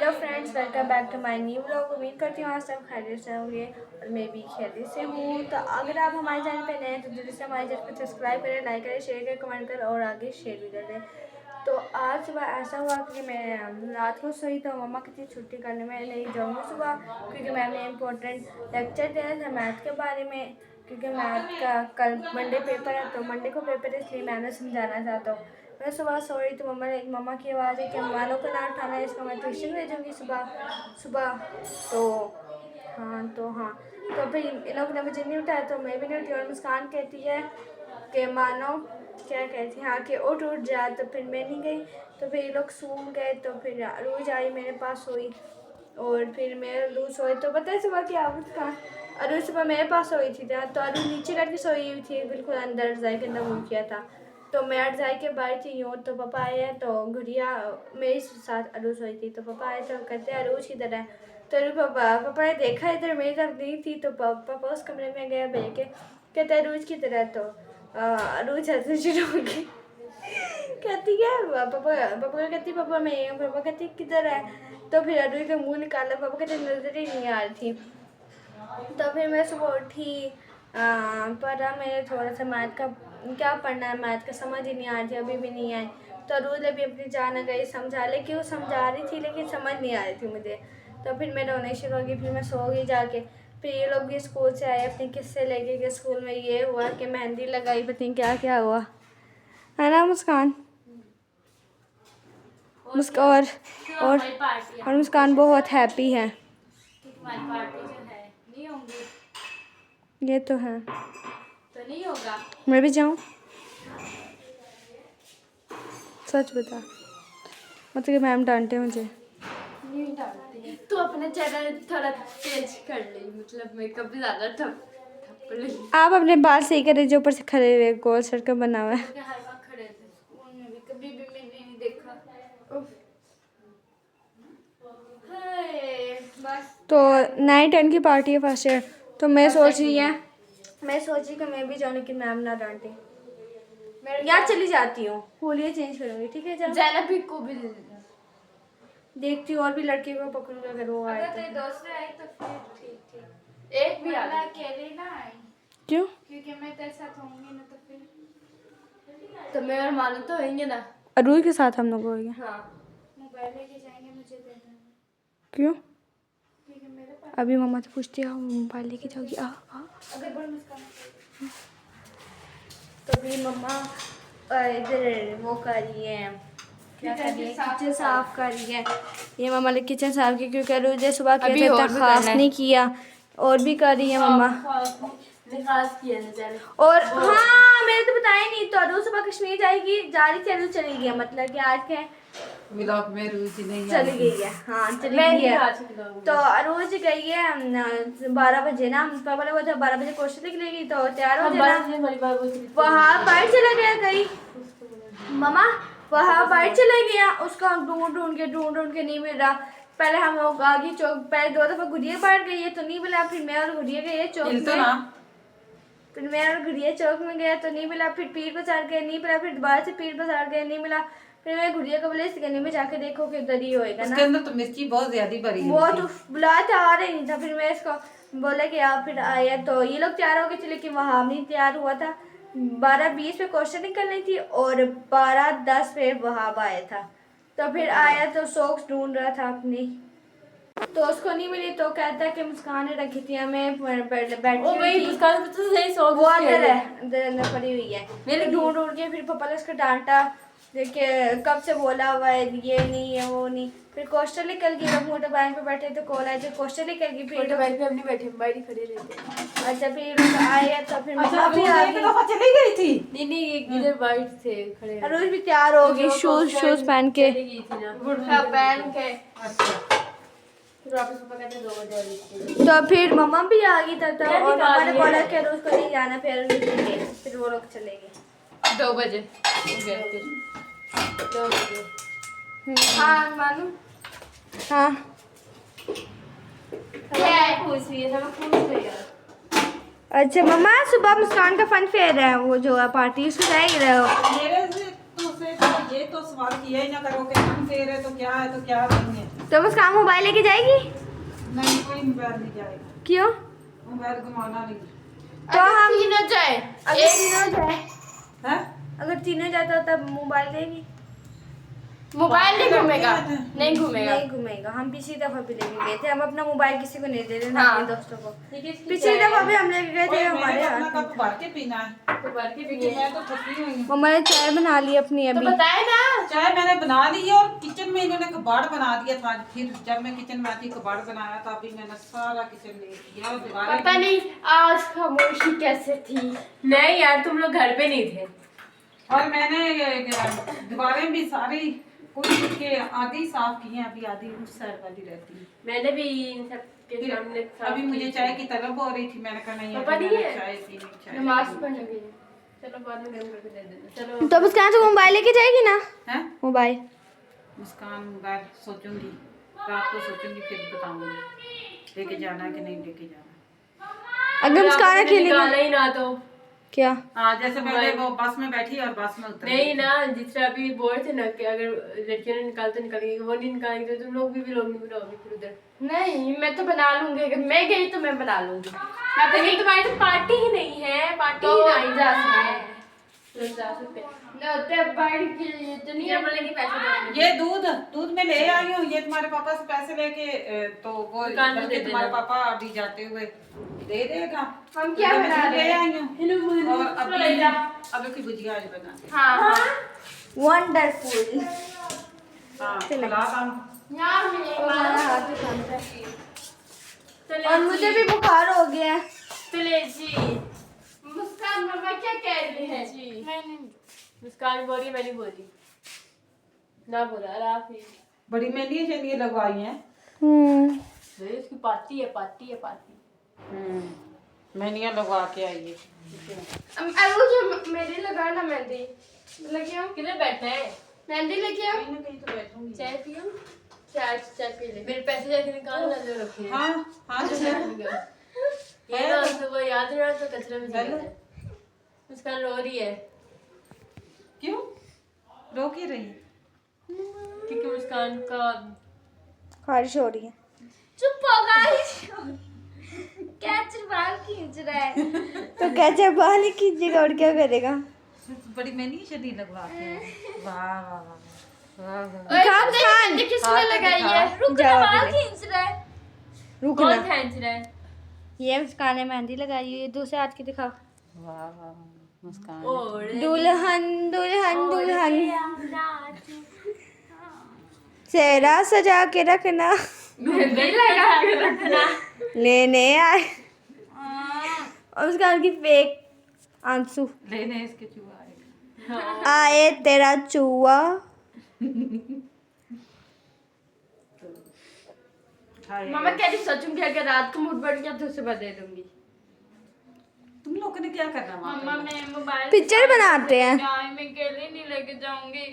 Hello friends, welcome back to my new vlog. उम्मीद करती हूँ आप सब खैरियत से होंगे और मैं भी खैरियत से हूँ। तो अगर आप हमारे चैनल पे नए हैं तो जल्दी से हमारे चैनल को सब्सक्राइब करें, लाइक करें, शेयर करें, कमेंट करें और आगे शेयर भी कर दें। तो आज सुबह ऐसा हुआ कि मैं रात को सोई तो मम्मा कहती छुट्टी करने में नहीं जाऊँगी सुबह, क्योंकि मैम ने इम्पोर्टेंट लेक्चर देना था मैथ के बारे में, क्योंकि मैथ का कल मंडे पेपर है। तो मंडे को पेपर है, इसलिए मैम ने समझाना था। तो मैं सुबह सो रही तो मम्मा की आवाज़ है कि मानो को ना उठाना है, इसको मैं ट्यूशन भेजूँगी सुबह सुबह। तो फिर इन लोग ने मुझे नहीं उठाया तो मैं भी नहीं उठी। और मुस्कान कहती है कि मानो क्या कहती है, हाँ कि उठ जा। तो फिर मैं नहीं गई। तो फिर ये लोग सो गए। तो फिर रोज आई मेरे पास सोई और फिर मैं रोज सोई। तो पता है सुबह की आवाज़ कहाँ, अरुण सुबह मेरे पास सोई थी। तो अरुण नीचे करके सोई हुई थी, बिल्कुल अंदर रज़ाई के अंदर मुँह किया था। तो मैं रज़ाई के बाहर थी यूँ। तो पापा आए हैं तो गुड़िया मेरे साथ अरुण सोई थी। तो पापा आए तो कहते हैं अरुण किधर है। तो पापा ने देखा इधर मेरी तरफ नहीं थी। तो पापा उस कमरे में गया बैठ के, कहते हैं अरुण किधर है। तो अरुण हंसना शुरू हो गई, कहती है पापा कहती पापा मैं यही हूँ। पापा कहती किधर है। तो फिर अरुण का मुँह निकाला, पापा कहते नजर ही नहीं आ रही थी। तो फिर मैं सुबह उठी, पढ़ा मैंने थोड़ा सा मैथ का, क्या पढ़ना है मैथ का समझ ही नहीं आ रही थी, अभी भी नहीं आई। तो अरूज अभी अपनी जान गई समझा, लेकिन वो समझा रही थी लेकिन समझ नहीं आ रही थी मुझे। तो फिर मैं रोने शुरू हो गई, फिर मैं सो गई जाके। फिर ये लोग भी स्कूल से आए अपने किस्से लेके कि स्कूल में ये हुआ कि मेहंदी लगाई, पता नहीं क्या क्या हुआ, है ना मुस्कान। और मुस्कान बहुत हैप्पी है। ये तो है, तो नहीं होगा। मैं भी जाऊँ, सच बता, मतलब कि मैम डांटे मुझे। नहीं डालती, तू अपना चेहरा थोड़ा चेंज कर ले, मतलब मेकअप भी ज़्यादा ठप ले। आप अपने बाल सही करें जो ऊपर से खड़े हुए गोल सर्कल बना हुआ है। हर वक्त खड़े थे स्कूल में भी, कभी भी मैंने नहीं देखा। बस तो 9-10 की पार्टी है फर्स्ट ईयर। तो मैं सोच रही कि मैं भी जाऊँ, लेकिन मैम ना डांटे। यार चली जाती हूँ, होलिया चेंज करूँगी, ठीक है। जब जैनबी को भी देखती हूँ और भी लड़के को पकड़ूंगा अगर वो आए तेरे तो। दोस्त आए तो फिर ठीक। एक भी आना अकेले ना आए, क्यों? क्योंकि मैं तेरे साथ होंगी ना, तो फिर तो मेरे मानो तो होंगे ना। अरूज के साथ हम लोग होंगे। हाँ, मोबाइल लेके जाएंगे, मुझे दे देना। क्यों? क्योंकि मेरे पास अभी मम्मा से पूछती है मोबाइल लेके जाओगी। अगर बड़ी मुस्कान। तो भी मम्मा इधर वो कर रही है, क्या कर रही है, किचन साफ कर रही है। ये मम्मा ने किचन साफ की, क्योंकि अरूज सुबह अभी किया और था, भी खास करना है। नहीं किया, और भी कर रही है मम्मा। और हाँ मैंने तो बताया नहीं, तो अरूज सुबह कश्मीर जाएगी, जा रही थी, अरूज चली गई है, मतलब कि आज के व्लॉग में रुचि नहीं चली गई है। हाँ चली गई है। तो अरूज गई है 12 बजे ना, पापा ने बोला 12 बजे क्वेश्चन लिख लेगी तो तैयार हो जाना। वहाँ बाहर चला गया कहीं मामा, वहाँ बाहर चला गया, उसका ढूंढ ढूंढ के नहीं मिल रहा। पहले हम लोग आगे चौक, पहले 2 दफा गुड़िया बाहर गई है तो नहीं मिला, फिर मैं और गुड़िया गए चौक में, फिर मैं और गुड़िया चौक में गया तो नहीं मिला, फिर पीर बाजार गए नहीं मिला, फिर दोबारा से पीर बाजार गए नहीं मिला, फिर मैं गुड़िया को बोले इस गली में जाके देखो कि उधर ही होएगा ना। उसके अंदर तो मिर्ची बहुत ज्यादा भरी वो तो बुलाया था, आ रही नहीं था। फिर मैं इसको बोला कि आप फिर आया, तो ये लोग तैयार हो गए थे, लेकिन वहाँ नहीं तैयार हुआ था। 12:20 पे क्वेश्चन निकलनी थी और 12:10 पे वहाँ आया था। तो फिर आया तो सॉक्स ढूंढ रहा था अपनी, तो उसको नहीं मिली। तो कहता है कि मुस्कान ने रखी थी, हमें बैठी मुस्कान तो सही सो वो अंदर है, अंदर पड़ी हुई है। मैंने ढूंढ के फिर पापा ने उसको डांटा, देखिए कब से बोला हुआ है ये नहीं है वो नहीं। फिर क्वेश्चन निकल गई, लोग मोटर बाइक पे बैठे तो कॉल आए तो क्वेश्चन निकल गई। फिर बाइक पे अपनी बैठे, बाइक ही खड़े रहते। अच्छा फिर लोग आए तो फिर मम्मा भी आ गई। चली गई थी। नहीं इधर बाइक थे खड़े, रोज भी तैयार हो गई, शूज पहन के, चली गई थी ना, बुर्का पहन के। फिर वापस पापा कहते 2 बजे वाली। तो फिर मम्मा भी आ गई तब तक, और मम्मा ने बोला कि रोज को नहीं जाना, फिर वो लोग चले गए 2 बजे गए फिर 2 बजे। हाँ मालूम, हाँ क्या पूछ रही है, मैं पूछ रही हूँ। अच्छा मम्मा, सुबह मुस्कान का फन फेयर है, वो जो है पार्टी, उसमें जाएगी रहो। मेरे से तो ये तो सवाल किया ही ना करो कि हम फेर है तो क्या नहीं है। तो मुस्कान मोबाइल लेके जाएगी? नहीं, कोई मोबाइल नहीं जाएगा, क्यों? मोबाइल घुमाना नहीं तो हम तीनों जाए, अगर तीनों जाए, है। अगर तीनों जाता तब मोबाइल देगी? मोबाइल नहीं घूमेगा, नहीं घूमेगा। नहीं घूमेगा। हम पिछली दफा भी लेके गए थे, हम अपना मोबाइल किसी को नहीं दे रहे थे, हाँ। अपने दोस्तों को। पिछली दफा भी हम लेके गए थे, हमारे अपना हाथ कप भर के पीना है, क्योंकि मैं तो थकी हुई हूँ। मम्मा ने चाय बना ली अपनी तो अभी। बताए ना। चाय मैंने बना ली है और किचन में इन्होंने कबाड़ बना दिया था। फिर जब मैं किचन में आती कबाड़ बनाया था, अभी मैंने सारा किचन ले लिया और दीवारें पता नहीं आज खामोशी कैसे थी। नहीं यार, तुम लोग घर पे नहीं थे। और मैंने दीवारें भी सारी कुछ के आधी साफ की हैं, अभी आधी उस साइड वाली रहती है। मैंने भी इन सब के फिर सामने अभी मुझे चाय की तलब हो रही थी, मैंने कहा नहीं पापा अभी नहीं मैंने है? चाय पीनी, चाय नमाज पढ़ने गई। चलो बाद में गर्म करके दे देना। चलो तो मुस्कान तो मोबाइल लेके जाएगी ना? है। मोबाइल मुस्कान मोबाइल सोचूंगी, रात को सोचूंगी, फिर बताऊंगी लेके जाना है कि नहीं लेके जाना। अगर मुस्कान आपने अकेले निकाला ही ना तो क्या? हाँ, जैसे पहले वो बस में बैठी और बस में उतर नहीं ना, जिस तरह अभी बोल थे ना कि अगर लड़कियों ने निकाल तो निकालेंगे, वो नहीं निकालेंगे तो तुम लोग भी लोग नहीं बनाओगे फिर उधर। नहीं, मैं तो बना लूंगी। अगर मैं गई तो मैं बना लूंगी। मैं तो नहीं, तुम्हारी तो पार्टी ही नहीं है, पार्टी तो ही नहीं जा सकते। तो जा सकते हैं। नौते बाढ़ के लिए तो नहीं जब बोलेंगे पैसे देंगे। ये दूध में ले आई हूँ, ये तुम्हारे पापा से पैसे लेके तो वो दुकान में बल्कि दे तुम्हारे देना। पापा अभी जाते हुए दे देगा। हम क्या तो मैं बना दूध ले रहे हैं? आई हूँ और अभी आलू की भुजिया आज बना दी। हाँ हाँ। वंडरफुल। हाँ, खिला दाम। यार मेरे हमारा हाथ भी शांत है चले और मुझे भी बुखार हो गया है। चले जी। मुस्कान मामा क्या कह रही है? जी। मैंने मुस्कान बोल रही, मैंने बोली ना बोला राफी। बड़ी मेहंदी शनिए लगवाई हैं। उसकी पार्टी है, पार्टी है, पार्टी। मेहंदियाँ लगवा के आई है। वो जो मेरी लगा ना मेहंदी लगी हूँ। किधर बैठना है? मेहंदी लगी हूँ। कहीं ना कहीं तो बैठूंगी। चाय पियो। चाय पी ले। मेरे पैसे जाके निकाल ना जो रखे हैं। हाँ हाँ, जो है। ये ना सुबह याद रहा तो कचरे में हेलो। चले जाए। मुस्कान रो रही है क्यों रो क्यों रही है? क्योंकि मुस्कान का खारिश हो रही है। चुप हो गाइस। कैच बाल खींच रहा है। तो कैसे बाल ही खींचेगा और क्या करेगा? बड़ी मेहंदी शनी लगवा के आई। वाह वाह वाह वाह वाह। मुस्कान, मुस्कान। किसने लगाई है? रुक जाओ बाल अभी। खींच रहा है। रुकना। कौन खींच रहा है? ये मुस्कान ने मेहंदी लगाई है, दूसरे हाथ की दिखाओ। वाह वाह वाह, मुस्कान। और दुल्हन दुल्हन दुल्हन सेहरा सजा के रखना, मेहंदी लगा के रखना। लेने आए। और मुस्कान की फेक आंसू लेने इसके चूहा आएगा। आए तेरा चूहा। मामा कह रही सोचूंगी अगर रात को मूड बढ़ गया तो सुबह दे दूंगी। तुम लोगों ने क्या करना मम्मा मैं मोबाइल पिक्चर बनाते हैं। मैं अकेले नहीं लेके जाऊंगी।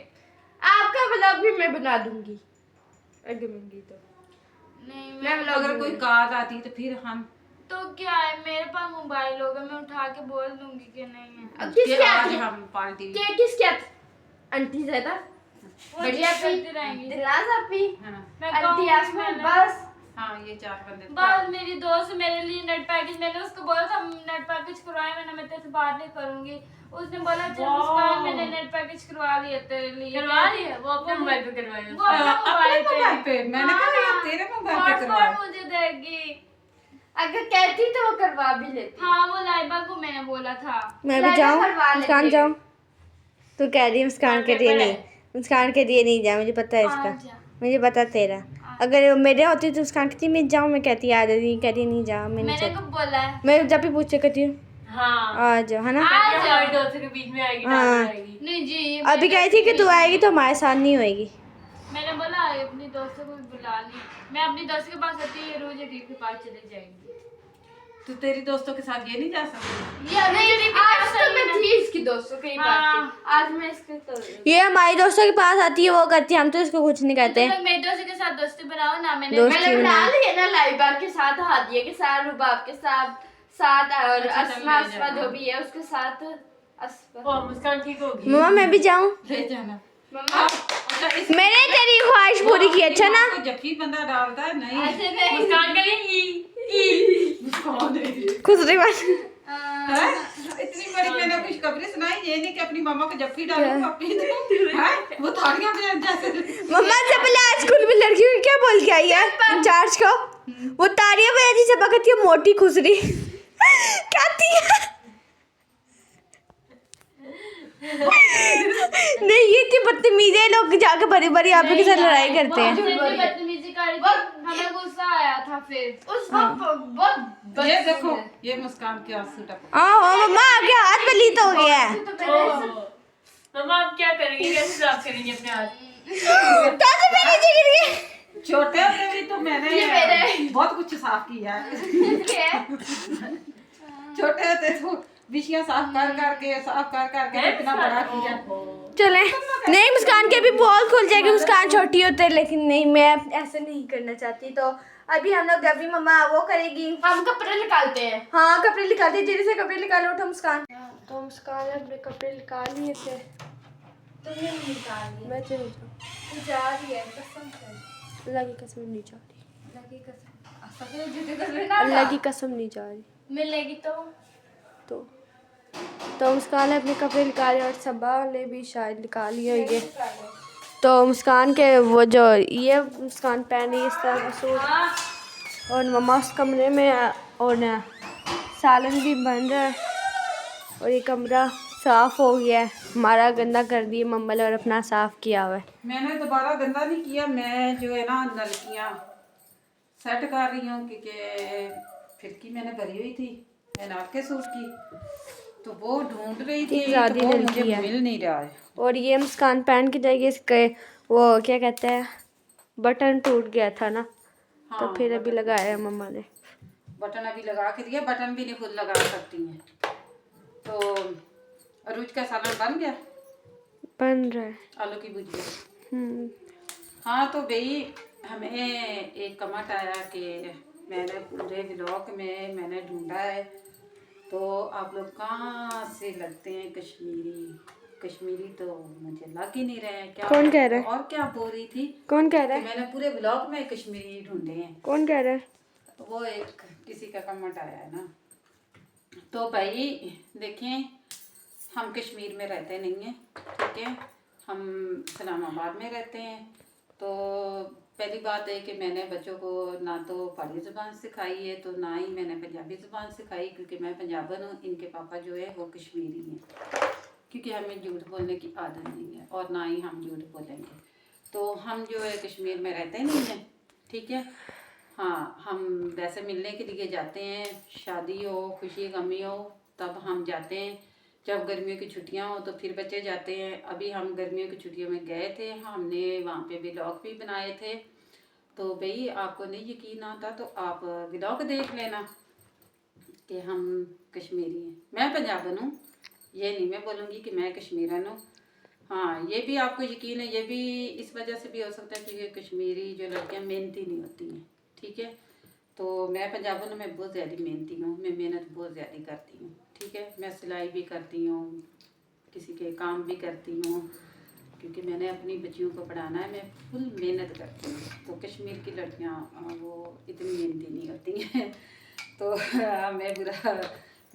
आपका ब्लॉग भी मैं बना दूंगी अगर मंगी तो। नहीं मैं ब्लॉग अगर कोई कार आती तो फिर हम तो क्या है, मेरे पास मोबाइल होगा, मैं उठा के बोल दूंगी कि नहीं है। अब फिर किसके आज आती है? हम पार्टी क्या किसके आती? आंटी ज़्यादा बढ़िया पी दिलास आपी हाँ आंटी आसमान बस। हाँ, ये 4 बंदे बस मेरी दोस्त मेरे लिए नेट पैकेज, मैंने उसको बोला था नेट पैकेज करवाए, मैं तेरे से बात नहीं करूंगी। उसने बोला चल मुस्कान मैंने नेट पैकेज करवा लिया तेरे लिए। करवा लिया वो अपने मोबाइल पे करवाया। वो अपने अपने मोबाइल मोबाइल पे मैंने कहा यार तेरे मोबाइल पे करवाया। मुझे देगी अगर कहती तो वो करवा भी लेती। हाँ वो लाइबा को मैंने बोला था मैं भी जाऊँ? मुस्कान जाऊँ? तू कह रही है मुस्कान के लिए नहीं, मुस्कान के लिए नहीं जा, मुझे पता है इसका, मुझे पता तेरा। अगर मेरे होती तो मुस्कान कहती मैं जाऊँ, मैं कहती आ जाती, कहती नहीं जा, मैं नहीं मैंने जा। कब बोला है? मैं जब भी पूछे कहती हूँ हाँ, आ जाओ, है ना? हमारी दोस्तों के बीच में आएगी, हाँ। डांस आएगी। नहीं जी अभी कही थी कि तू आएगी तो हमारे साथ नहीं होएगी। मैंने बोला अपनी दोस्तों को बुला ली। मैं अपनी दोस्त के पास आती है रोज अजीब के पास चले जाएंगे। तो तेरी दोस्तों के साथ ये नहीं जा सकती? या नहीं आज तो मैं थी इसकी दोस्तों के ही पास थी। आज मैं इसके तो ये हमारी दोस्तों के पास आती है, वो करती है, हम तो इसको कुछ नहीं कहते। तुम मेरे दोस्त के साथ दोस्ती बनाओ ना। मैंने दोस्ती बना बना। ली है ना लाइबा के साथ, हादिया के साथ, रुबाब के साथ और अच्छा, अस्मा ले जाना। जो भी है उसके साथ। अस्मा ओ मुस्कान ठीक होगी। मम्मा मैं भी जाऊँ? ले जाना। अच्छा मैंने तेरी ख्वाहिश पूरी की, अच्छा ना? जब भी बंदा डालता है नहीं ऐसे नहीं। मुस्कान करेंगी खुसरी बात। है? इतनी बड़ी मैंने कुछ खबरें सुनाई, ये नहीं कि अपनी मामा को जब भी डालूं अपनी है वो थालियां में जैसे मम्मा से पहले आज स्कूल में लड़की को क्या बोल के आई है इंचार्ज को? वो तारिया में ऐसी चपकती है, मोटी खुसरी कहती है। नहीं ये थी बदतमीज है, लोग जाके बड़ी बड़ी आप के साथ लड़ाई करते हैं। बदतमीजी कर रही थी, हमें गुस्सा आया था फिर उस वक्त बहुत ये देखो ये मुस्कान के आंसू टपक हाँ मम्मा आपके हाथ में लीत हो गया है। मम्मा आप क्या करेंगे, कैसे साफ करेंगे अपने हाथ? ताज़ा पे नीचे गिर गए। छोटे होते भी तो मैंने बहुत कुछ साफ किया है। छोटे होते तो बिछिया साफ कर करके इतना बड़ा किया। चले नहीं, मुस्कान के भी बहुत खुल जाएगी, मुस्कान छोटी होते है, लेकिन नहीं मैं ऐसे नहीं करना चाहती। तो अभी हम लोग अभी मम्मा वो करेगी, हम कपड़े निकालते हैं। हाँ कपड़े निकालते, जल्दी से कपड़े निकालो। उठो मुस्कान। तो मुस्कान ने अपने कपड़े निकाल लिए थे। तुमने नहीं निकाल दिए। मैं चली तू जा रही है कसम से, अल्लाह की कसम नहीं जा रही, अल्लाह की कसम, सफेद जूते कसम ना अल्लाह की कसम नहीं जा रही। मिलेगी तो मुस्कान ने अपने कपड़े निकाले और सबा ने भी शायद निकाल लिए होंगे। तो मुस्कान के वो जो ये मुस्कान पहनी इस तरह का सूट, और मम्मा उस कमरे में और सालन भी बन रहा है, और ये कमरा साफ़ हो गया है। हमारा गंदा कर दिए मम्मा ने और अपना साफ़ किया हुआ है। मैंने दोबारा गंदा नहीं किया, मैं जो है ना नलकियाँ सेट कर रही हूँ क्योंकि खिड़की मैंने भरी हुई थी मैंने आपके सूट की, तो वो ढूंढ रही थी ज़्यादा तो वो नलकी मुझे है। मिल नहीं रहा है। और ये मुस्कान पहन के जाएगी, इसके वो क्या कहते हैं बटन टूट गया था ना, तो हाँ, फिर अभी लगाया है मम्मा ने। बटन अभी लगा के दिया, बटन भी नहीं खुद लगा सकती हैं। तो अरूज का सालन बन गया, बन रहा है। आलू की भुजिया। हाँ तो भाई हमें एक कमेंट आया कि मैंने पूरे व्लॉग में मैंने ढूंढा है तो आप लोग कहाँ से लगते हैं कश्मीरी तो मुझे लग ही नहीं रहे हैं। क्या कौन कह रहा है? और क्या बोल रही थी कौन कह रहा कि है? मैंने पूरे व्लॉग में कश्मीरी ढूंढे हैं। कौन कह रहा है? वो एक किसी का कमेंट आया है ना। तो भाई देखें हम कश्मीर में रहते नहीं हैं, ठीक है, हम इस्लामाबाद में रहते हैं। तो पहली बात है कि मैंने बच्चों को ना तो पहाड़ी ज़ुबान सिखाई है तो ना ही मैंने पंजाबी ज़ुबान सिखाई, क्योंकि मैं पंजाबन हूँ, इनके पापा जो है वो कश्मीरी हैं। क्योंकि हमें झूठ बोलने की आदत नहीं है और ना ही हम झूठ बोलेंगे। तो हम जो है कश्मीर में रहते नहीं हैं, ठीक है। हाँ हम वैसे मिलने के लिए जाते हैं, शादी हो खुशी गमी हो तब हम जाते हैं, जब गर्मियों की छुट्टियां हो तो फिर बच्चे जाते हैं। अभी हम गर्मियों की छुट्टियों में गए थे, हमने वहाँ पे व्लॉग भी बनाए थे। तो भाई आपको नहीं यकीन आता तो आप व्लॉग देख लेना कि हम कश्मीरी हैं। मैं पंजाबन हूँ, ये नहीं मैं बोलूँगी कि मैं कश्मीरन हूँ। हाँ ये भी आपको यकीन है, ये भी इस वजह से भी हो सकता है क्योंकि कश्मीरी जो लड़कियाँ मेहनती नहीं होती हैं, ठीक है। तो मैं पंजाबन हूँ, मैं बहुत ज़्यादा मेहनती हूँ, मैं मेहनत बहुत ज़्यादा करती हूँ, ठीक है। मैं सिलाई भी करती हूँ, किसी के काम भी करती हूँ, क्योंकि मैंने अपनी बच्चियों को पढ़ाना है, मैं फुल मेहनत करती हूँ। तो कश्मीर की लड़कियाँ वो इतनी मेहनती नहीं होती हैं। तो हमें बुरा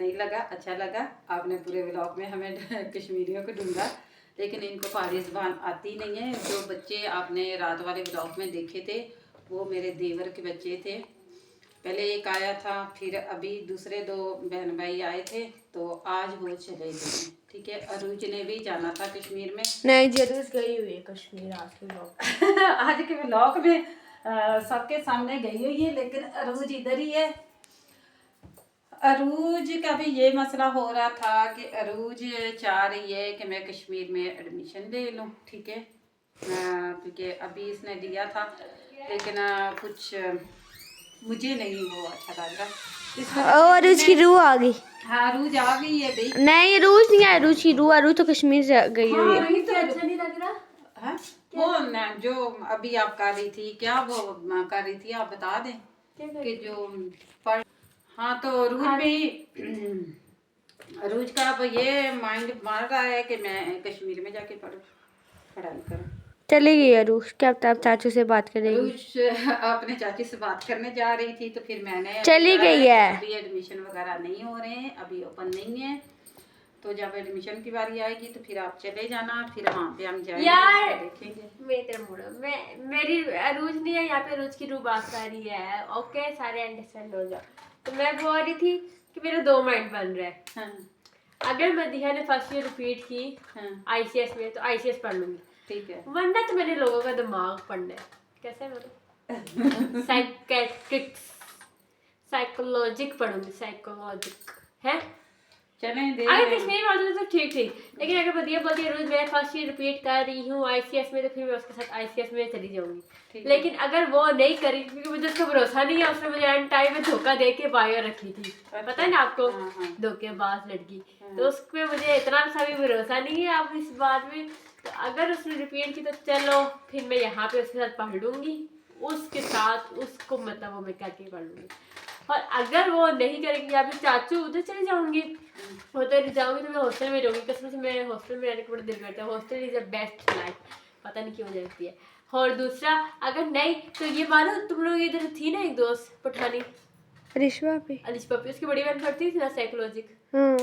नहीं लगा, अच्छा लगा आपने पूरे व्लॉग में हमें कश्मीरियों को ढूंढा, लेकिन इनको पहाड़ी ज़ुबान आती नहीं है। जो बच्चे आपने रात वाले व्लॉग में देखे थे वो मेरे देवर के बच्चे थे, पहले एक आया था, फिर अभी दूसरे 2 बहन भाई आए थे, तो आज वो चले गए, ठीक है। अरूज ने भी जाना था कश्मीर में। नहीं जरूर गई हुई है कश्मीर आज के लोग आज के व्लॉग में सबके सामने गई हुई है, लेकिन अरूज इधर ही है। अरूज का भी ये मसला हो रहा था कि अरूज चाह रही है कि मैं कश्मीर में एडमिशन ले लूँ, ठीक है, क्योंकि अभी इसने लिया था लेकिन कुछ मुझे नहीं वो अच्छा लग रहा। और उसकी रूह आ गई। हाँ रूज आ गई है भाई। नहीं रूज नहीं है, रूज की रूह, रूज तो कश्मीर से गई हुई है। तो अच्छा नहीं लग रहा है वो न, जो अभी आप कर रही थी, क्या वो कर रही थी आप बता दें कि जो पढ़। हाँ तो रूज भी रूज का अब ये माइंड मार रहा है कि मैं कश्मीर में जाके पढूं। पढ़ाई करो। चली गई अरूष, क्या पता अब चाचू से बात करेगी। अरुष अपने चाची से बात करने जा रही थी तो फिर मैंने चली बताया गई है। अभी एडमिशन वगैरह नहीं हो रहे हैं, अभी ओपन नहीं है, तो जब एडमिशन की बारी आएगी तो फिर आप चले जाना, फिर वहाँ पे हम जाएंगे यार, उसको देखेंगे। मैं तेरा मुड़ा मेरी अरूज नहीं है यहाँ पे, अरूज की रूह बात कर रही है। ओके, सारे अंडरस्टैंड हो जाओ। तो मैं बोल रही थी कि मेरा 2 माइंड बन रहा है। हाँ अगर मदीहा ने फर्स्ट ईयर रिपीट की हाँ आईसीएस में तो आईसीएस पढ़ लूंगी, ठीक है। वरना तो मेरे लोगों का दिमाग पढ़ना है। कैसे बोलो, साइकेट्रिक्स, साइकोलॉजिक पढ़ूंगी, साइकोलॉजिक है। चलें दे अगर कश्मीर वाले तो ठीक ठीक, लेकिन अगर बदिया बोलती है रोज मैं फर्स्ट ईयर रिपीट कर रही हूँ आईसीएस में, तो फिर मैं उसके साथ आईसीएस में चली जाऊंगी। लेकिन अगर वो नहीं करी, क्योंकि मुझे उसका भरोसा नहीं है, उसने मुझे एंड टाइम में धोखा दे के बायो रखी थी, पता है ना आपको, धोखेबाज लड़की। तो उसमें मुझे इतना सा भी भरोसा नहीं है अब इस बात में। तो अगर उसने रिपीट की तो चलो फिर मैं यहाँ पे उसके साथ पढ़ लूंगी, उसके साथ उसको मतलब वो मैं करके पढ़ लूंगी। और अगर वो नहीं करेगी या फिर चाचू उधर चली जाऊंगी, उधर जाऊंगी तो मैं हॉस्टल में रहूंगी। कसम से मैं हॉस्टल में रहने का बड़ा दिल करता है। Hostel is the best life, पता नहीं क्यों लगती है। और दूसरा, अगर नहीं तो ये मानो तुम लोग इधर थी ना एक दोस्त पठानी, रिश्वा पे। अलिश पप्पी, उसकी बड़ी बहन पढ़ती थी ना साइकोलॉजिक, हाँ,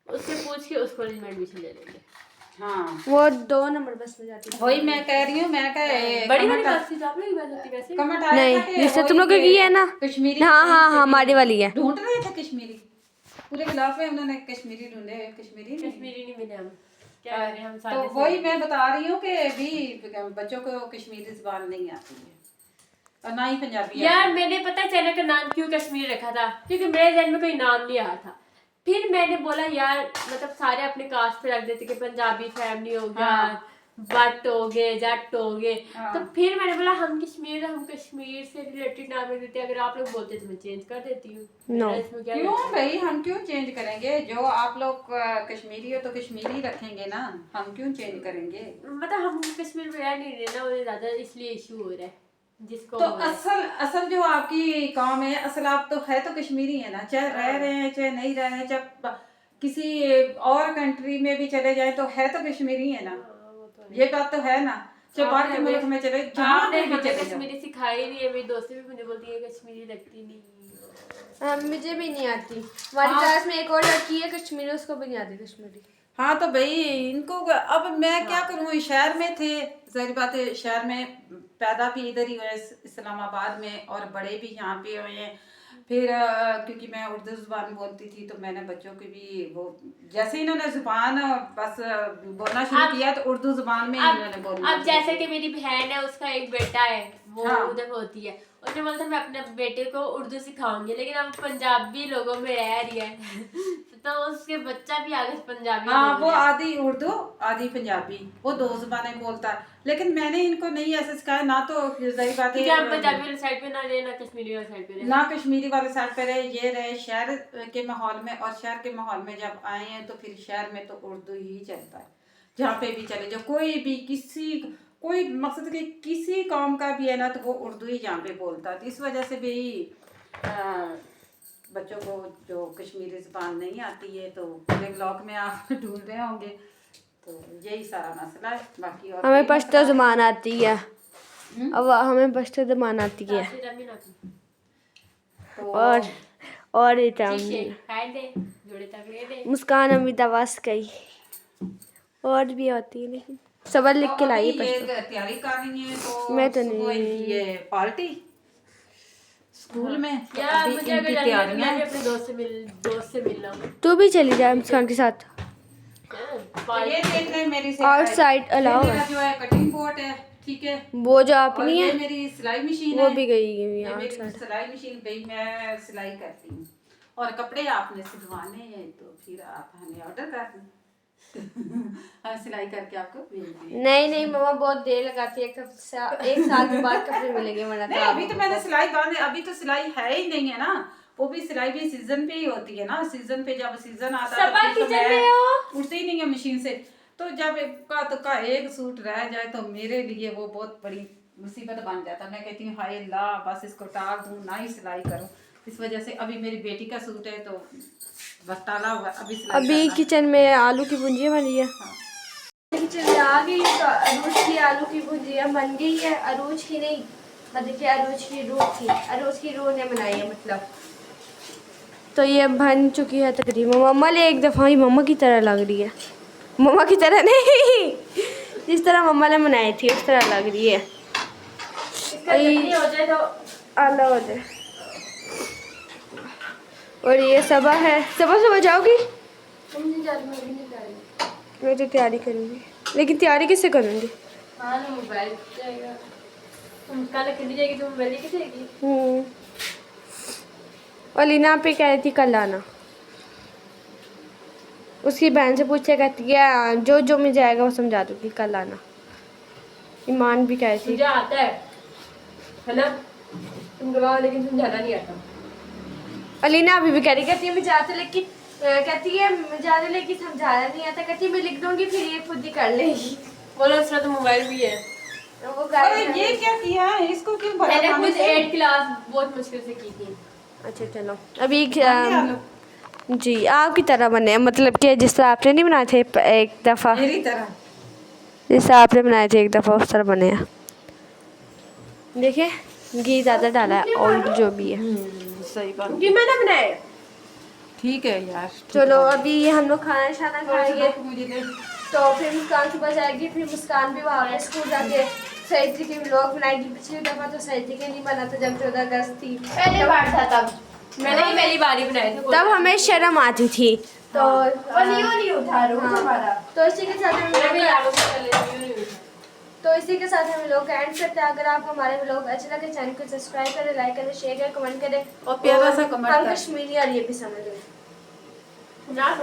उससे पूछ के उस कॉलेज में एडमिशन ले लेंगे। हाँ वो 2 नंबर बस में जाती है। वही मैं कह रही हूँ, मैं बड़ी बड़ी बस थी तो आप लोग की बस होती वैसे। कमेंट आया था नहीं, कि जिससे तुम वही लोग की है ना। कश्मीरी। हाँ हाँ हाँ, हमारी वाली है। ढूंढ रहे थे कश्मीरी, पूरे खिलाफ में उन्होंने कश्मीरी ढूंढे, कश्मीरी नहीं। कश्मीरी नहीं मिले हम, क्या करें हम तो सादे से। वही मैं बता रही हूँ कि भी बच्चों को कश्मीरी जुबान नहीं आती है और ना ही पंजाबी यार आती है। मैंने पता है चैनल का नाम क्यों कश्मीर रखा था, क्योंकि मेरे जहन में कोई नाम नहीं आया था। फिर मैंने बोला यार मतलब सारे अपने कास्ट पे रख देते कि पंजाबी फैमिली हो गया, भट्ट हो गए, जट हो गए। तो फिर मैंने बोला हम कश्मीर से रिलेटेड नाम रख देते। अगर आप लोग बोलते तो मैं चेंज कर देती हूँ। No. इसमें क्या क्यों भाई, हम क्यों चेंज करेंगे? जो आप लोग कश्मीरी हो तो कश्मीरी रखेंगे ना, हम क्यों चेंज करेंगे? मतलब हम कश्मीर में रह नहीं रहे ना, उन्हें ज्यादा इसलिए इशू हो रहा है जिसको तो हो रहा है। असल जो आपकी कौम है, असल आप तो है तो कश्मीरी है ना, चाहे रह रहे हैं चाहे नहीं रह रहे हैं, चाहे किसी और कंट्री में भी चले जाए तो है तो कश्मीरी है ना, ये बात तो है ना। चाहे बाहर के मुल्क में चले, जहाँ पे भी चले जाओ। कश्मीरी सिखाई नहीं है, मेरी दोस्तें भी मुझे बोलती है कश्मीरी लगती नहीं। मुझे भी नहीं आती। हमारी क्लास में एक और लड़की है कश्मीरी, उसको भी नहीं आती कश्मीरी। हाँ तो भाई इनको अब मैं क्या करूँ, शहर में थे, जाहिर बात है शहर में पैदा भी इधर ही हुए इस्लामाबाद में, और बड़े भी यहाँ पे हुए हैं। फिर क्योंकि मैं उर्दू ज़ुबान बोलती थी तो मैंने बच्चों की भी वो, जैसे इन्होंने ज़ुबान बस बोलना शुरू किया तो उर्दू ज़ुबान में इन्होंने बोलना। अब जैसे कि मेरी बहन है, उसका एक बेटा है, वो उधर होती है, उसने बोला था मैं अपने बेटे को उर्दू सिखाऊंगी, लेकिन अब पंजाबी लोगों में रह रही है तो उसके बच्चा भी आगे पंजाबी। हाँ वो आधी उर्दू आधी पंजाबी, वो 2 ज़ुबानें बोलता है। लेकिन मैंने इनको नहीं ऐसे सिखाया ना, तो जाहिर बात है हम पंजाबी वाली साइड पे ना रहे ना कश्मीरी वाली साइड पे रहे, ना कश्मीरी वाले साइड पे रहे, ये रहे शहर के माहौल में। और शहर के माहौल में जब आए हैं तो फिर शहर में तो उर्दू ही चलता है, जहाँ पे भी चले जाओ, कोई भी कोई मकसद के किसी कौम का भी है ना तो वो उर्दू ही यहाँ पे बोलता है। तो इस वजह से भी बच्चों को जो कश्मीरी ज़ुबान नहीं आती है तो पूरे ब्लॉक में आप ढूंढ रहे होंगे, तो यही सारा मसला है। बाकी और हमें पश्तो ज़ुबान आती है, अब हमें पश्तो ज़ुबान आती है। और मुस्कान अमित आवाज कही और भी होती है, लेकिन सबर लिख के लाई पश्तो। तैयारी कर रही है तो मैं तो सुबह नहीं। इनकी ये पार्टी स्कूल में, तो यार अभी मुझे इनकी अगर तैयारियां मैं भी हैं। अपने दोस्त से मिलना हूँ। तू भी चली जा मुस्कान के साथ। ये देख रहे मेरी से आउटसाइड अलाउ है। मेरा जो है कटिंग बोर्ड है, ठीक है, वो जो और अपनी ये है मेरी सिलाई मशीन वो है, भी गई ये है मेरी आउटसाइड। सिलाई मशीन पे मैं सिलाई करती हूँ। और कपड़े आपने सिलवाने हैं तो फिर आप हमें ऑर्डर कर दें हम सिलाई करके आपको भेज देंगे। नहीं मम्मा बहुत देर लगाती है, एक साल के बाद कपड़े मिलेंगे वरना नहीं अभी तो मैंने सिलाई बांधे, अभी तो सिलाई है ही नहीं है ना, वो भी सिलाई भी सीजन पे ही होती है ना, सीजन पे जब सीजन आता है तो मैं उठती ही नहीं है मशीन से। तो जब का एक सूट रह जाए तो मेरे लिए वो बहुत बड़ी मुसीबत बन जाता है। मैं कहती हूँ हाय अल्लाह बस इसको टाल दूँ ना ही सिलाई करूँ। इस वजह से अभी मेरी बेटी का सूट है तो बस टाला हुआ, अभी अभी किचन में आलू की भुंजी बनी है। हाँ। चलिए आ गई तो अरूज की आलू की भुजिया बन गई है। अरूज की नहीं, मतलब कि अरूज की रूह ने बनाई है मतलब। तो ये बन चुकी है तकरीबन। मम्मा ने एक दफ़ा ही मम्मा की तरह लग रही है, मम्मा की तरह नहीं, जिस तरह मम्मा ने बनाई थी उस तरह लग रही है। हो जाए तो आला हो जाए। और ये सबा है। सबा जाओगी? मैं तो तैयारी करूँगी, लेकिन तैयारी किससे करूँगी? हाँ ना मोबाइल जाएगा, तुम कल खेली जाएगी तो मोबाइल लेके जाएगी। और लीना पे कह रही थी कल आना। उसकी बहन से पूछे, कहती है जो जो मुझे आएगा वो समझा दूँगी, कल आना। ईमान भी कह रही थी। मुझे आता है ना, तुम गवाओ लेकिन समझाना नहीं आता। अलीना अभी भी कह रही, कहती है मुझे आता, लेकिन कहती है मुझे आता लेकिन समझाना नहीं आता। कहती है मैं लिख दूँगी फिर ये खुद ही कर लेगी। बोलो उसका तो मोबाइल भी है। वो अरे ये क्या किया है, इसको क्यों भरा मैंने पानी खुद से? 8 क्लास बहुत मुश्किल से की थी। अच्छा चलो अभी आलू जी आपकी तरह बने, मतलब कि जिस तरह आपने नहीं बनाए थे एक दफ़ा, मेरी तरह। जिस तरह आपने बनाए थे एक दफ़ा उस तरह बने हैं। देखिए घी ज़्यादा डाला है, ऑयल जो भी है। सही बात। कि मैंने बनाए। ठीक है यार, चलो अभी हम लोग खाना शाना खाएंगे, मुझे दे। तो फिर मुस्कान सुबह जाएगी। फिर मुस्कान भी वहाँ पे स्कूल जाके सही तरीके के व्लॉग बनाएगी। पिछली दफ़ा तो सही तरीके नहीं बना था जब 14 अगस्त थी, पहली बार था तब मैंने ही पहली बार ही बनाए थे। तब हमें शर्म आती थी। तो नहीं उठा रहा हूँ हमारा। तो इसी के साथ हम मैं भी लोग आलू से कर लेती हूँ। तो इसी के साथ हम लोग एंड करते हैं। अगर आप हमारे व्लॉग अच्छे लगे चैनल को सब्सक्राइब करें, लाइक करें, शेयर करें, कमेंट करें और प्यारा सा कमेंट हम करें। कश्मीरी और ये भी समझ लें। ना